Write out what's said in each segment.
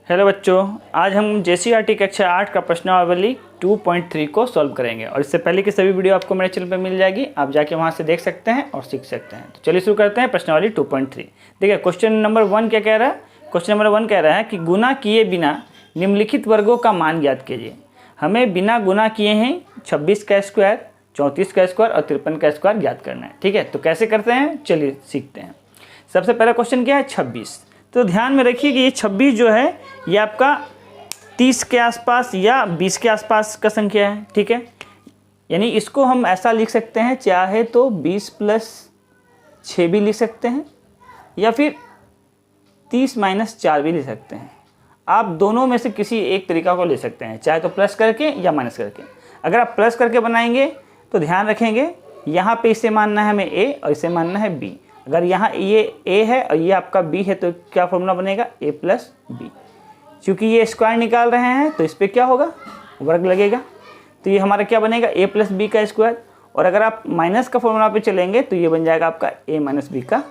Hello बच्चों, आज हम जेसीईआरटी कक्षा 8 का प्रश्नावली 2.3 को सॉल्व करेंगे और इससे पहले की सभी वीडियो आपको मेरे चैनल पर मिल जाएगी। आप जाके वहां से देख सकते हैं और सीख सकते हैं। तो चलिए शुरू करते हैं प्रश्नावली 2.3। देखिए क्वेश्चन नंबर 1 क्या कह रहा है। क्वेश्चन नंबर 1 कह रहा है कि गुना किए बिना निम्नलिखित वर्गों का मान ज्ञात कीजिए। हमें बिना गुना किए हैं 26 का स्क्वायर, 34 का स्क्वायर और 53 का स्क्वायर ज्ञात करना है। ठीक है, तो कैसे करते हैं चलिए सीखते हैं। सबसे पहला क्वेश्चन क्या है 26। तो ध्यान में रखिए कि ये 26 जो है ये आपका 30 के आसपास या 20 के आसपास का संख्या है। ठीक है, यानी इसको हम ऐसा लिख सकते हैं, चाहे तो 20 + 6 भी लिख सकते हैं या फिर 30 - 4 भी लिख सकते हैं। आप दोनों में से किसी एक तरीका को ले सकते हैं, चाहे तो प्लस करके या माइनस करके। अगर आप प्लस करके बनाएंगे तो ध्यान रखेंगे यहाँ पे इसे मानना है हमें a और इसे मानना है b। अगर यहाँ ये a है और ये आपका b है तो क्या फॉर्मूला बनेगा a + b। क्योंकि ये स्क्वायर निकाल रहे हैं तो इस पर क्या होगा, वर्ग लगेगा। तो ये हमारा क्या बनेगा a + b का स्क्वायर। और अगर आप माइनस का फॉर्मूला पे चलेंगे तो ये बन जाएगा आपका a - b का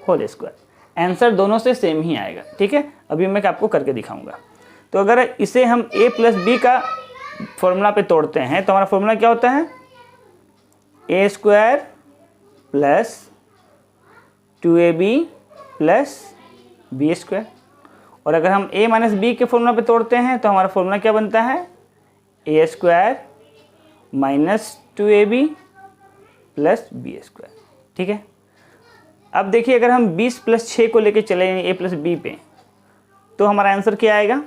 होल स्क्वायर। आंसर दोनों से सेम ही आएगा। ठीक है, अभी मैं आपको करके दिखाऊंगा। तो अगर इसे हम a + b का फॉर्मूला पे तोड़ते हैं तो हमारा फॉर्मूला क्या होता है, a² + 2ab + b²। और अगर हम a - b के फॉर्मूला पे तोड़ते हैं तो हमारा फॉर्मूला क्या बनता है, a² - 2ab + b²। ठीक है, अब देखिए अगर हम 20 + 6 को लेके चले a + b पे तो हमारा आंसर क्या आएगा।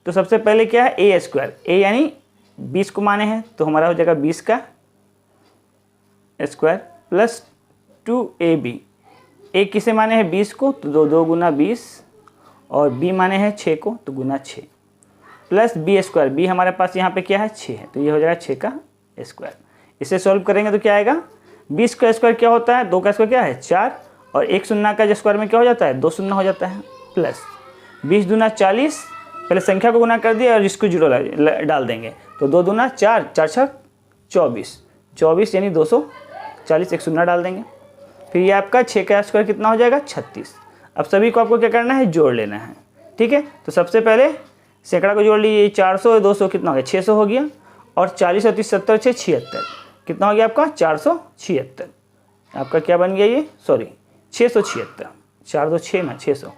तो सबसे पहले क्या है a², a यानी 20 को माने हैं तो हमारा हो जाएगा 20 का स्क्वायर + 2ab। a किसे माने हैं 20 को तो 2 × 20 और b माने हैं 6 को तो गुना 6 + b²। b हमारे पास यहाँ पे क्या है 6 है तो ये हो जाएगा 6 का स्क्वायर। इसे सॉल्व करेंगे तो क्या आएगा, 20 का स्क्वायर क्या होता है, 2 का स्क्वायर क्या है 4 और 1 शून्य का स्क्वायर में क्या हो जाता है 2 शून्य हो जाता है, प्लस 20 दूना 40। पहले संख्या को गुना कर दिया और इसको जीरो डाल देंगे तो 2 दूना 4, 4 × 24, 24 यानी 240, 1 शून्य डाल देंगे। फिर ये आपका 6 का स्क्वायर कितना हो जाएगा 36। अब सभी को आपको क्या करना है, जोड़ लेना है। ठीक है, तो सबसे पहले सैकड़ा को जोड़ लीजिए, 400 और 200 कितना हो गया 600 हो गया और 40 और 30 70 6 76 कितना हो गया आपका 476। आपका क्या बन गया ये, सॉरी 676, 4 2 6 ना 600,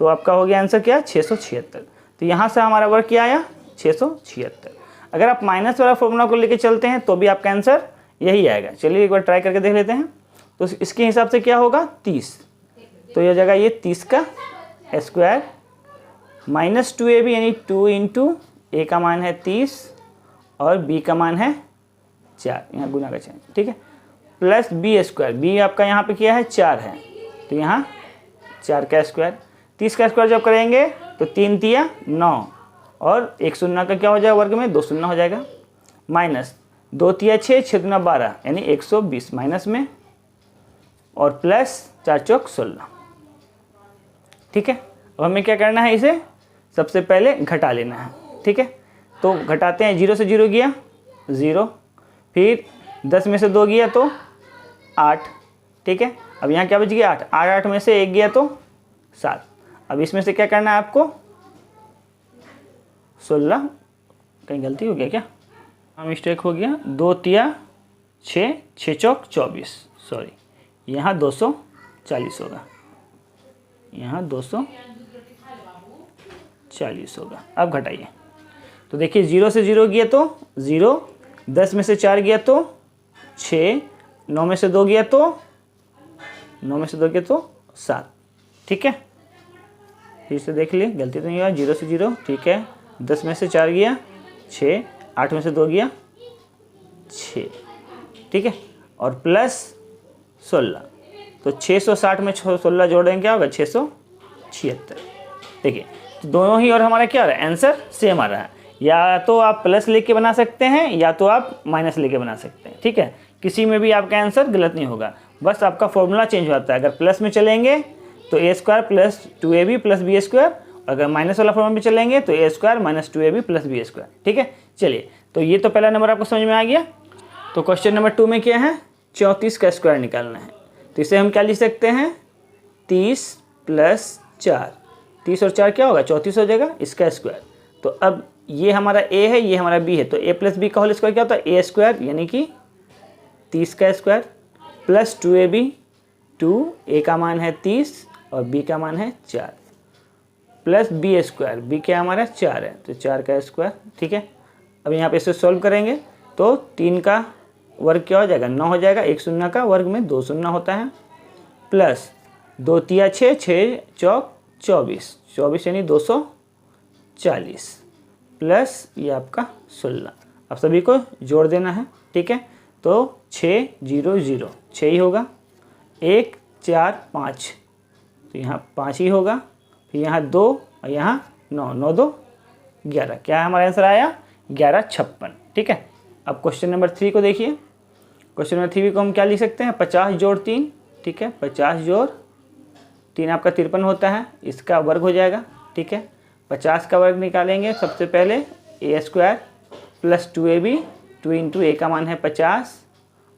तो आपका हो गया आंसर क्या 676। तो यहाँ से हमारा वर्ग क्या आया 676। अगर आप माइनस वाला फॉर्मूला को लेके चलते हैं तो भी आपका आंसर यही आएगा। चलिए एक बार ट्राई करके देख लेते हैं। तो इसके हिसाब से क्या होगा 30, तो यह जगह ये 30 का स्क्वायर - 2ab यानी 2 × a का मान है 30 और b का मान है 4, यहाँ गुना का चिन्ह। ठीक है, + b²। b आपका यहाँ पे क्या है 4 है तो यहाँ 4 का स्क्वायर। 30 का स्क्वायर जब करेंगे तो 3 × 9 और 1 शून्य का क्या हो जाएगा वर्ग में 2 शून्य हो जाएगा, माइनस 2 × 6, 6 × 12 यानी 120 माइनस में और प्लस 4 × 16। ठीक है, अब हमें क्या करना है, इसे सबसे पहले घटा लेना है। ठीक है, तो घटाते हैं, 0 से 0 गया 0, फिर 10 में से 2 गया तो 8। ठीक है, अब यहाँ क्या बच गया 8, 8 में से 1 गया तो 7। अब इसमें से क्या करना है आपको 16, कहीं गलती हो गया क्या, मिस्टेक हो गया, 2 × 6, 6 × 24, सॉरी यहाँ 240 होगा, यहाँ 240 होगा। अब घटाइए तो देखिए 0 से 0 गया तो 0, 10 में से 4 गया तो 6, 9 में से 2 गया तो 7। ठीक है, फिर से देख लिए गलती तो नहीं हुआ, 0 से 0 ठीक है, 10 में से 4 गया 6, 8 में से 2 गया 6। ठीक है, और प्लस 16, तो 660 में 16 जोड़ेंगे क्या होगा 676। देखिए तो दोनों ही और हमारा क्या आ रहा है, आंसर सेम आ रहा है। या तो आप प्लस लेके बना सकते हैं या तो आप माइनस लेके बना सकते हैं। ठीक है, किसी में भी आपका आंसर गलत नहीं होगा, बस आपका फॉर्मूला चेंज होता है। अगर प्लस में चलेंगे तो a² + 2ab + b², अगर माइनस वाला फॉर्मूला में चलेंगे तो a² - 2ab + b²। ठीक है, चलिए तो ये तो पहला नंबर आपको समझ में आ गया। तो क्वेश्चन नंबर 2 में क्या है, 34 का स्क्वायर निकालना है। तो इसे हम क्या लिख सकते हैं 30 + 4 30 और 4 क्या होगा 34 हो जाएगा, इसका स्क्वायर। तो अब ये हमारा a है, ये हमारा b है, तो a प्लस बी का होल स्क्वायर क्या होता है a स्क्वायर, यानी कि 30 का स्क्वायर प्लस 2ab, 2a का मान है 30 और b का मान है 4 प्लस b स्क्वायर, b क्या हमारा 4 है तो 4 का स्क्वायर। ठीक है, अब यहाँ पे इसे सॉल्व करेंगे तो 3 का वर्ग क्या हो जाएगा 9 हो जाएगा, एक शून्य का वर्ग में 2 शून्य होता है, प्लस 2 तिया 6, 6 चौक 24, 24 यानी 240 प्लस ये आपका 16। अब सभी को जोड़ देना है। ठीक है, तो 6 0 0 6 ही होगा, 1 4 5 तो यहाँ 5 ही होगा, फिर यहाँ 2 और यहाँ 9, 9 2 11, क्या हमारा आंसर आया 1156। ठीक है, अब क्वेश्चन नंबर 3 को देखिए। क्वेश्चन नंबर 3 को हम क्या लिख सकते हैं 50 जोड़ 3। ठीक है, 50 जोड़ 3 आपका 53 होता है, इसका वर्ग हो जाएगा। ठीक है, 50 का वर्ग निकालेंगे सबसे पहले a square plus 2ab, 2 into a का मान है 50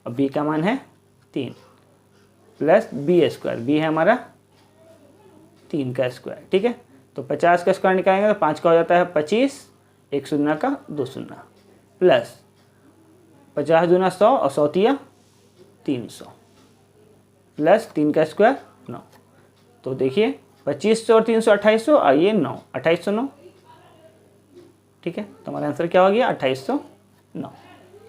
और b का मान है 3 प्लस b स्क्वायर, b है हमारा 3 का स्क्वायर। ठीक है, तो 50 का स्क्वायर निकालेंगे तो 5 का हो जाता है 25, एक शून्य का 2 शून्य प्लस 50 दूना 100 और 100 तिया 300 प्लस 3 का स्क्वायर 9। तो देखिए 2500 और 300 2800 और ये 9 2809। ठीक है, तो हमारा आंसर क्या हो गया 2809।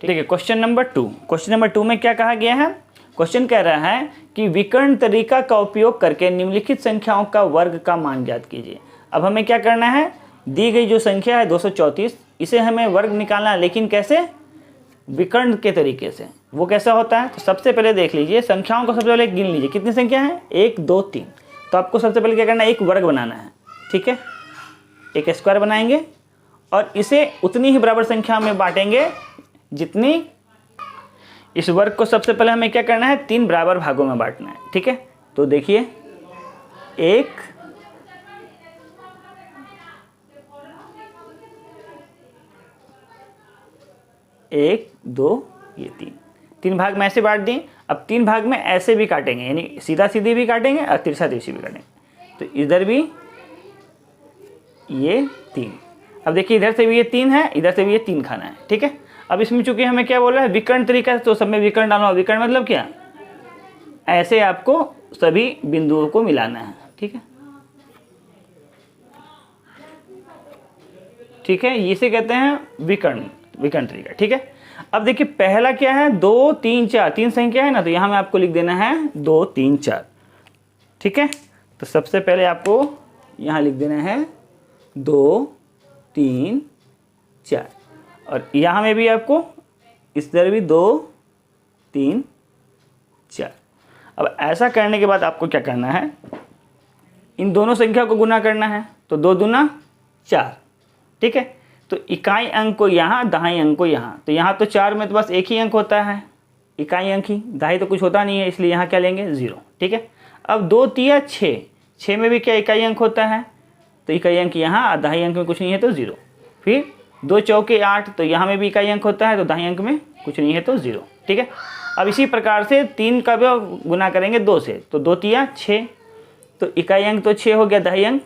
ठीक है, क्वेश्चन नंबर 2। क्वेश्चन नंबर 2 में क्या कहा गया है, क्वेश्चन कह रहा है कि विकर्ण तरीका का उपयोग करके निम्नलिखित संख्याओं का वर्ग का मान ज्ञात कीजिए। अब हमें क्या करना है, दी गई जो संख्या है 234, इसे हमें वर्ग निकालना है, लेकिन कैसे विकर्ण के तरीके से। वो कैसा होता है, तो सबसे पहले देख लीजिए संख्याओं को सबसे पहले गिन लीजिए कितनी संख्या है 1 2 3। तो आपको सबसे पहले क्या करना है एक वर्ग बनाना है। ठीक है, एक स्क्वायर बनाएंगे और इसे उतनी ही बराबर संख्या में बांटेंगे जितनी, इस वर्ग को सबसे पहले हमें क्या करना है 3 बराबर भागों में बांटना है। ठीक है, तो देखिए 1 1 2 ये 3 भाग में ऐसे बांट दिए। अब 3 भाग में ऐसे भी काटेंगे, यानी सीधा सीधी भी काटेंगे और तिरछा तिरछी भी काटेंगे। तो इधर भी ये 3, अब देखिए इधर से भी ये 3 है, इधर से भी ये 3 खाना है। ठीक है, अब इसमें चूंकि हमें क्या बोला है विकर्ण तरीका है, तो सब में विकर्ण डालना। विकर्ण मतलब क्या, ऐसे आपको सभी बिंदुओं को मिलाना है। ठीक है, ठीक है, इसे कहते हैं विकर्ण तरीका। ठीक है, अब देखिए पहला क्या है 2 3 4, 3 संख्या है ना, तो यहां में आपको लिख देना है 2 3 4। ठीक है, तो सबसे पहले आपको यहां लिख देना है 2 3 4 और यहां में भी आपको इस तरह भी 2 3 4। अब ऐसा करने के बाद आपको क्या करना है, इन दोनों संख्या को गुना करना है। तो 2 दूना 4। ठीक है, तो इकाई अंक को यहाँ, दहाई अंक को यहाँ। तो यहाँ तो 4 में तो बस एक ही अंक होता है, इकाई अंक ही, दहाई तो कुछ होता नहीं है, इसलिए यहाँ क्या लेंगे 0। ठीक है, अब 2 तिया 6, 6 में भी क्या इकाई अंक होता है, तो इकाई अंक यहाँ, दहाई अंक में कुछ नहीं है तो 0। फिर 2 चौके 8, तो यहाँ में भी इकाई अंक होता है, तो दहाई अंक में कुछ नहीं है तो 0। ठीक है, अब इसी प्रकार से 3 का भी गुना करेंगे 2 से, तो 2 तिया 6, तो इकाई अंक तो 6 हो गया, दहाई अंक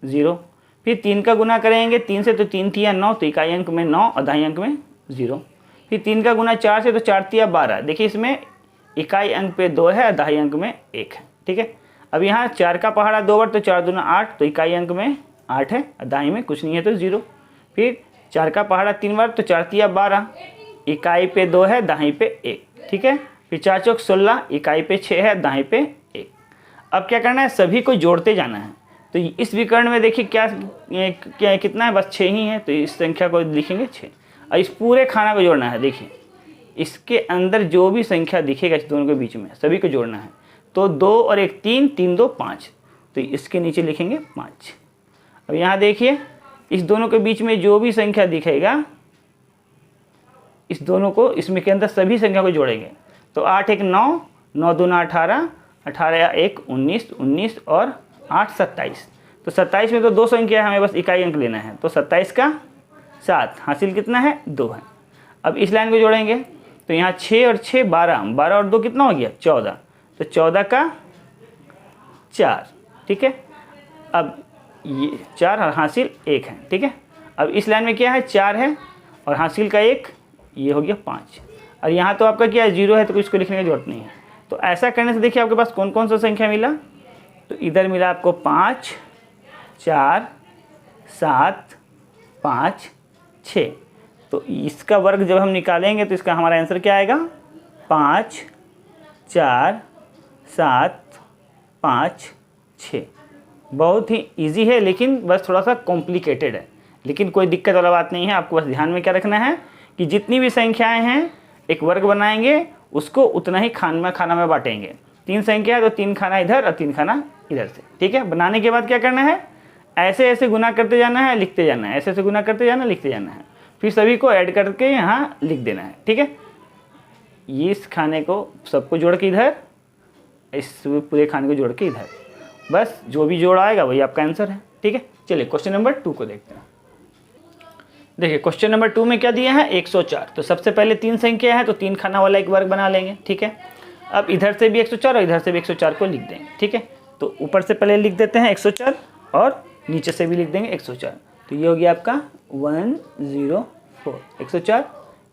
0। फिर 3 का गुना करेंगे 3 से, तो 3 तिया 9, तो इकाई अंक में 9 और दहाई अंक में 0। फिर 3 का गुना 4 से, तो 4 तिया 12। देखिए इसमें इकाई अंक पे 2 है और दहाई अंक में 1 है। ठीक है, अब यहाँ 4 का पहाड़ा 2 बार, तो 4 दूना 8, तो इकाई अंक में 8 है और दहाई में कुछ नहीं है तो 0। फिर 4 का पहाड़ा 3 बार, तो 4 तिया 12, इकाई पे 2 है, दहाई पे 1। ठीक है, फिर 4 चौक 16, इकाई पे 6 है, दहाई पे 1। अब क्या करना है, सभी को जोड़ते जाना है। तो इस विकर्ण में देखिए क्या कितना है, बस 6 ही है, तो इस संख्या को लिखेंगे 6 और इस पूरे खाना को जोड़ना है। देखिए इसके अंदर जो भी संख्या दिखेगा इस दोनों के बीच में सभी को जोड़ना है। तो 2 और 1 3, 3 2 5, तो इसके नीचे लिखेंगे 5। अब यहाँ देखिए इस दोनों के बीच में जो भी संख्या दिखेगा, इस दोनों को इसमें के अंदर सभी संख्या को जोड़ेंगे। तो 8 1 9, 9 दूना 18, 18 1 19, 19 और 8 27। तो 27 में तो 2 संख्या है, हमें बस इकाई अंक लेना है। तो 27 का 7 हासिल कितना है 2 है। अब इस लाइन को जोड़ेंगे, तो यहाँ 6 और 6 12, 12 और 2 कितना हो गया 14, तो 14 का 4। ठीक है, अब ये 4 और हासिल 1 है, ठीक है। अब इस लाइन में क्या है, 4 है और हासिल का 1, ये हो गया 5। और यहाँ तो आपका क्या है, 0 है, तो कुछ को लिखने की जरूरत नहीं है। तो ऐसा करने से देखिए आपके पास कौन कौन सा संख्या मिला, तो इधर मिला आपको 5, 4, 7, 5, 6। तो इसका वर्ग जब हम निकालेंगे तो इसका हमारा आंसर क्या आएगा, 5, 4, 7, 5, 6। बहुत ही इजी है, लेकिन बस थोड़ा सा कॉम्प्लिकेटेड है, लेकिन कोई दिक्कत वाला बात नहीं है। आपको बस ध्यान में क्या रखना है कि जितनी भी संख्याएं हैं एक वर्ग बनाएंगे, उसको उतना ही खाना में बांटेंगे। 3 संख्या है तो 3 खाना इधर और 3 खाना इधर से, ठीक है। बनाने के बाद क्या करना है, ऐसे ऐसे गुना करते जाना है, लिखते जाना है, ऐसे ऐसे गुना करते जाना, लिखते जाना है, फिर सभी को ऐड करके यहाँ लिख देना है, ठीक है। इस खाने को सबको जोड़ के इधर, इस पूरे खाने को जोड़ के इधर, बस जो भी जोड़ आएगा वही आपका आंसर है, ठीक है। चलिए क्वेश्चन नंबर 2 को देखते हैं। देखिए क्वेश्चन नंबर 2 में क्या दिया है, 104। तो सबसे पहले 3 संख्या है तो 3 खाना वाला एक वर्ग बना लेंगे, ठीक है। अब इधर से भी 104 और इधर से भी 104 को लिख देंगे, ठीक है। तो ऊपर से पहले लिख देते हैं 104 और नीचे से भी लिख देंगे 104। तो ये हो गया आपका 104, 104,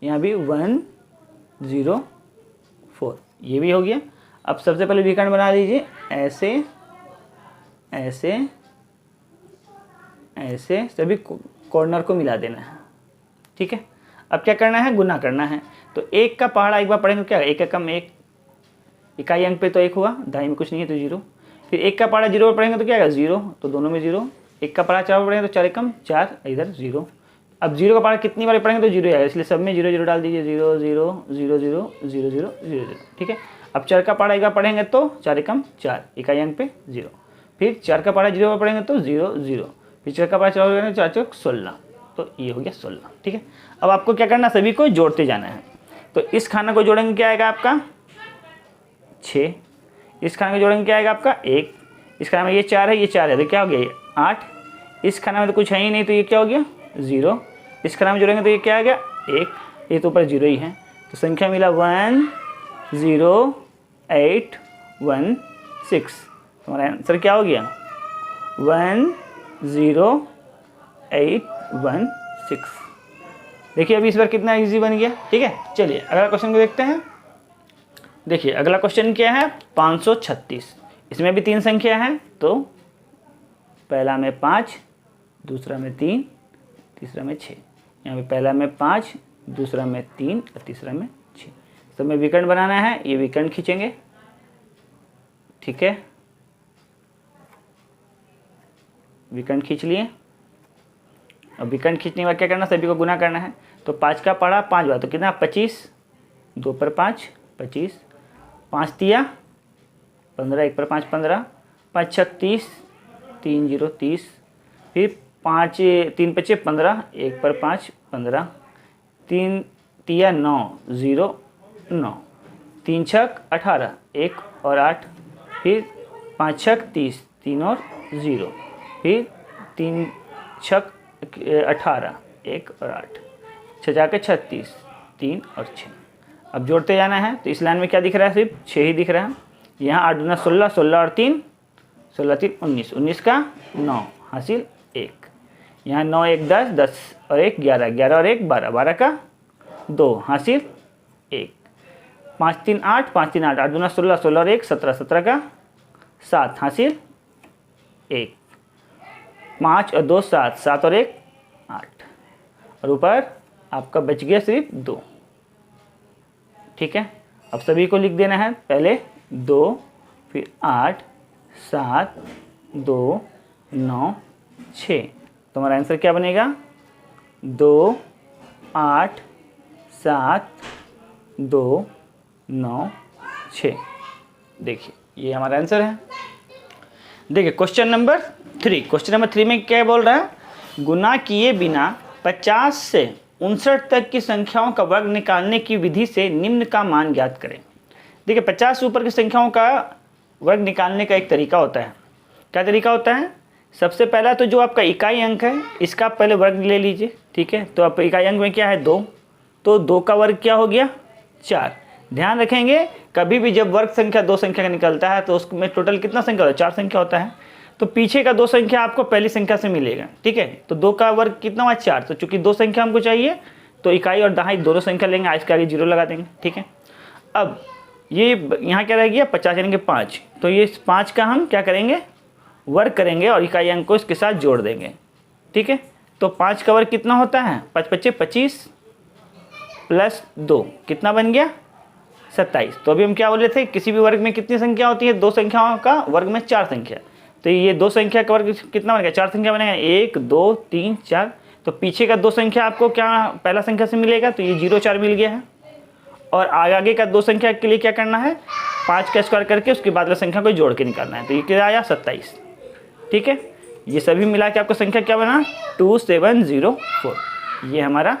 यहाँ भी 104, ये भी हो गया। अब सबसे पहले विकर्ण बना लीजिए, ऐसे ऐसे ऐसे सभी कॉर्नर को मिला देना है, ठीक है। अब क्या करना है, गुना करना है। तो 1 का पहाड़ा एक बार पढ़ेंगे, क्या 1 एकम 1, इकाई अंक पे तो 1 हुआ, दाई में कुछ नहीं है तो 0। फिर 1 का पहाड़ा 0 पर पढ़ेंगे तो क्या आएगा 0, तो दोनों में 0। 1 का पहाड़ा 4 पर पढ़ेंगे तो 4 एकम 4, इधर 0। अब 0 का पहाड़ा कितनी बार पढ़ेंगे तो 0 आएगा, इसलिए सब में 0 0 डाल दीजिए, 0 0 0 0 0 0 0 0, ठीक है। अब 4 का पहाड़ा एक बार पढ़ेंगे तो 4 एकम 4, इकाई अंक पे 0। फिर 4 का पहाड़ा 0 पर पढ़ेंगे तो 0 0, फिर 4 का पहाड़ा 4 पर 4 4 16, तो ये हो गया 16, ठीक है। अब आपको क्या करना, सभी को जोड़ते जाना है। तो इस खाना को जोड़ेंगे क्या आएगा आपका 6, इस खाने को जोड़ेंगे क्या आएगा आपका 1, इस खाने में ये 4 है, ये 4 है तो क्या हो गया ये 8, इस खाने में तो कुछ है ही नहीं तो ये क्या हो गया 0, इस खाने में जोड़ेंगे तो ये क्या आ गया 1, ये तो ऊपर 0 ही है। तो संख्या मिला 10816। हमारा आंसर क्या हो गया 10816। देखिए अभी इस बार कितना इजी बन गया, ठीक है। चलिए अगला क्वेश्चन को देखते हैं। देखिए अगला क्वेश्चन क्या है, 536। इसमें भी 3 संख्या है, तो पहला में 5, दूसरा में 3, तीसरा में 6। यहाँ पे पहला में 5, दूसरा में 3 और तीसरा में 6। सब में विकर्ण बनाना है, ये विकर्ण खींचेंगे, ठीक है। विकर्ण खींच लिए। अब विकर्ण खींचने के बाद क्या करना, सभी को गुना करना है। तो 5 का पढ़ा 5 बार तो कितना 25, 2 पर 5 25, 5 तिया 15, 1 पर 5 15, 5 6 30, 3 0 30, फिर 5 3 5 15, 1 पर 5 15, 3 तिया 9 0 9, 3 6 18, 1 और 8, फिर 5 6 30, 3 और 0, फिर 3 6 18, 1 और 8, 6 जाके 36, 3 और 6। अब जोड़ते जाना है। तो इस लाइन में क्या दिख रहा है, सिर्फ 6 ही दिख रहा है। यहाँ 8 दूना 16, 16 और 3 16 3 19, 19 का 9 हासिल 1। यहाँ 9 1 10, 10 और 1 11, 11 और 1 12, 12 का 2 हासिल 1। 5 3 8, 5 3 8, 8 दूना 16, 16 और 1 17, 17 का 7 हासिल 1। 5 और 2 7, 7 और 1 8, और ऊपर आपका बच गया सिर्फ 2, ठीक है। अब सभी को लिख देना है, पहले 2, फिर 8 7 2 9 6। तो हमारा आंसर क्या बनेगा 2 8 7 2 9 6। देखिए ये हमारा आंसर है। देखिए क्वेश्चन नंबर 3। क्वेश्चन नंबर 3 में क्या बोल रहा है, गुना किए बिना 50 से 59 तक की संख्याओं का वर्ग निकालने की विधि से निम्न का मान ज्ञात करें। देखिए 50 से ऊपर की संख्याओं का वर्ग निकालने का एक तरीका होता है। क्या तरीका होता है, सबसे पहला तो जो आपका इकाई अंक है इसका पहले वर्ग ले लीजिए, ठीक है। तो आप इकाई अंक में क्या है 2, तो 2 का वर्ग क्या हो गया 4। ध्यान रखेंगे कभी भी जब वर्ग संख्या 2 संख्या का निकलता है तो उसमें टोटल कितना संख्या होता है 4 संख्या होता है। तो पीछे का 2 संख्या आपको पहली संख्या से मिलेगा, ठीक है। तो 2 का वर्ग कितना हुआ 4, तो चूंकि 2 संख्या हमको चाहिए तो इकाई और दहाई दोनों संख्या लेंगे, आज के आगे 0 लगा देंगे, ठीक है। अब ये यहाँ क्या रह गया 50 यानी कि 5, तो ये 5 का हम क्या करेंगे वर्ग करेंगे और इकाई अंक को इसके साथ जोड़ देंगे, ठीक है। तो 5 का वर्ग कितना होता है 5 × 5 = 25 प्लस 2 कितना बन गया 27। तो अभी हम क्या बोले थे किसी भी वर्ग में कितनी संख्या होती है, 2 संख्याओं का वर्ग में 4 संख्या। तो ये 2 संख्या का वर्ग कितना बनेगा 4 संख्या बनेगा 1 2 3 4। तो पीछे का 2 संख्या आपको क्या पहला संख्या से मिलेगा, तो ये 0 4 मिल गया है। और आगे का 2 संख्या के लिए क्या करना है 5 का स्क्वायर करके उसके बाद वाली संख्या को जोड़ के निकालना है। तो ये क्या आया 27, ठीक है। ये सभी मिला के आपको संख्या क्या बना 2704, ये हमारा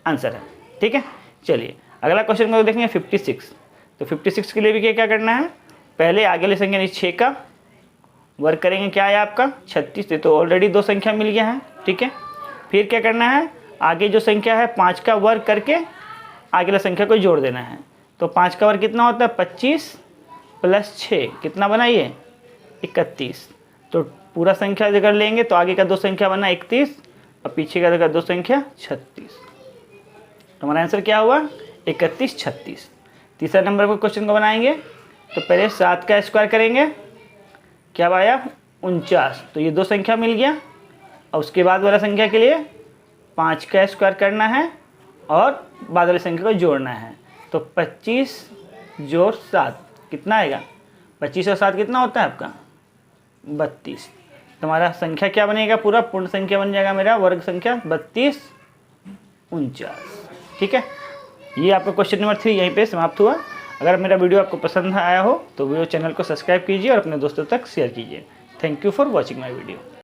आंसर है, ठीक है। चलिए अगला क्वेश्चन को देखेंगे 56। तो 56 के लिए भी क्या करना है, पहले आगे वाली संख्या 6 का वर्ग करेंगे, क्या है आपका 36 से, तो ऑलरेडी 2 संख्या मिल गया है, ठीक है। फिर क्या करना है आगे जो संख्या है 5 का वर्ग करके आगे वाली संख्या को जोड़ देना है। तो 5 का वर्ग कितना होता है 25 प्लस 6 कितना बना ये 31। तो पूरा संख्या अगर लेंगे तो आगे का 2 संख्या बना 31 और पीछे का 2 संख्या 36। तो हमारा आंसर क्या हुआ 31 36। तीसरा नंबर पर क्वेश्चन को बनाएंगे। तो पहले 7 का स्क्वायर करेंगे, क्या आया 49। तो ये 2 संख्या मिल गया और उसके बाद वाला संख्या के लिए 5 का स्क्वायर करना है और बाद वाली संख्या को जोड़ना है। तो 25 जोड़ 7 कितना आएगा 25 और 7 कितना होता है आपका 32। तुम्हारा संख्या क्या बनेगा पूरा पूर्ण संख्या बन जाएगा मेरा वर्ग संख्या 32 49, ठीक है। ये आपका क्वेश्चन नंबर 3 यहीं पे समाप्त हुआ। अगर मेरा वीडियो आपको पसंद आया हो तो वीडियो चैनल को सब्सक्राइब कीजिए और अपने दोस्तों तक शेयर कीजिए। Thank you for watching my video.